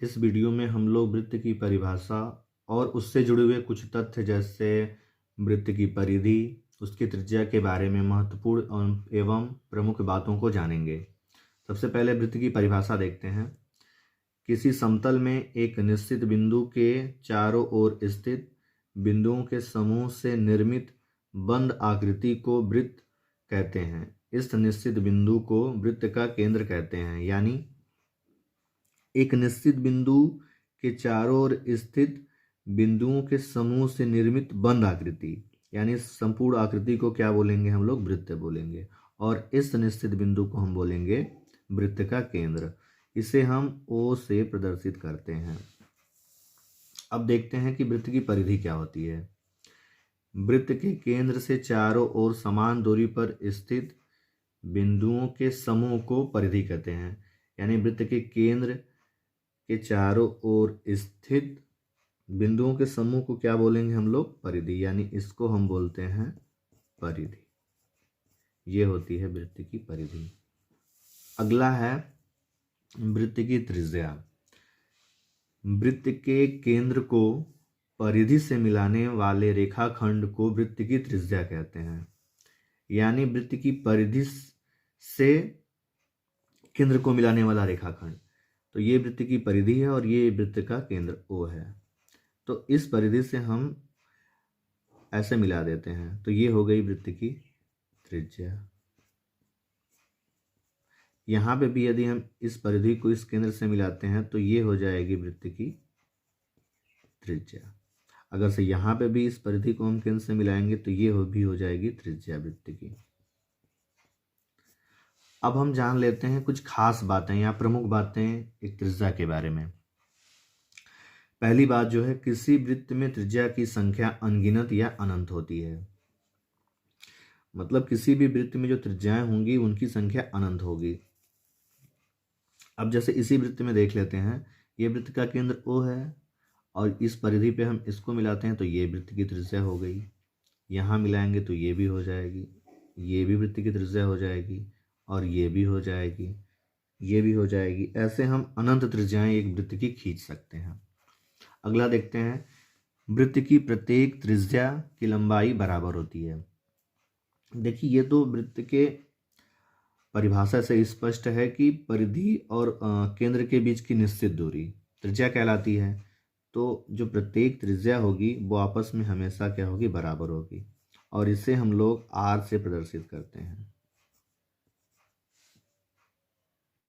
इस वीडियो में हम लोग वृत्त की परिभाषा और उससे जुड़े हुए कुछ तथ्य जैसे वृत्त की परिधि, उसकी त्रिज्या के बारे में महत्वपूर्ण एवं प्रमुख बातों को जानेंगे। सबसे पहले वृत्त की परिभाषा देखते हैं। किसी समतल में एक निश्चित बिंदु के चारों ओर स्थित बिंदुओं के समूह से निर्मित बंद आकृति को वृत्त कहते हैं। इस निश्चित बिंदु को वृत्त का केंद्र कहते हैं। यानी एक निश्चित बिंदु के चारों ओर स्थित बिंदुओं के समूह से निर्मित बंद आकृति, यानी संपूर्ण आकृति को क्या बोलेंगे हम लोग? वृत्त बोलेंगे। और इस निश्चित बिंदु को हम बोलेंगे वृत्त का केंद्र। इसे हम O से प्रदर्शित करते हैं। अब देखते हैं कि वृत्त की परिधि क्या होती है। वृत्त के केंद्र से चारों ओर समान दूरी पर स्थित बिंदुओं के समूह को परिधि कहते हैं। यानी वृत्त के केंद्र के चारों ओर स्थित बिंदुओं के समूह को क्या बोलेंगे हम लोग? परिधि। यानी इसको हम बोलते हैं परिधि। ये होती है वृत्त की परिधि। अगला है वृत्त की त्रिज्या। वृत्त के केंद्र को परिधि से मिलाने वाले रेखाखंड को वृत्त की त्रिज्या कहते हैं। यानी वृत्त की परिधि से केंद्र को मिलाने वाला रेखाखंड, तो ये वृत्त की परिधि है और ये वृत्त का केंद्र O है। तो इस परिधि से हम ऐसे मिला देते हैं, तो ये हो गई वृत्त की त्रिज्या। यहाँ पे भी यदि हम इस परिधि को इस केंद्र से मिलाते हैं तो ये हो जाएगी वृत्त की त्रिज्या। अगर से यहाँ पे भी इस परिधि को हम केंद्र से मिलाएंगे तो ये भी हो जाएगी त्रिज्या वृत्त की। अब हम जान लेते हैं कुछ खास बातें या प्रमुख बातें एक त्रिज्या के बारे में। पहली बात जो है, किसी वृत्त में त्रिज्या की संख्या अनगिनत या अनंत होती है। मतलब किसी भी वृत्त में जो त्रिज्याएं होंगी उनकी संख्या अनंत होगी। अब जैसे इसी वृत्त में देख लेते हैं, ये वृत्त का केंद्र O है और इस परिधि पे हम इसको मिलाते हैं तो ये वृत्त की त्रिज्या हो गई। यहाँ मिलाएंगे तो ये भी हो जाएगी, ये भी वृत्त की त्रिज्या हो जाएगी और ये भी हो जाएगी, ये भी हो जाएगी। ऐसे हम अनंत त्रिज्याएं एक वृत्त की खींच सकते हैं। अगला देखते हैं, वृत्त की प्रत्येक त्रिज्या की लंबाई बराबर होती है। देखिए ये तो वृत्त के परिभाषा से स्पष्ट है कि परिधि और केंद्र के बीच की निश्चित दूरी त्रिज्या कहलाती है। तो जो प्रत्येक त्रिज्या होगी वो आपस में हमेशा क्या होगी? बराबर होगी। और इसे हम लोग R से प्रदर्शित करते हैं।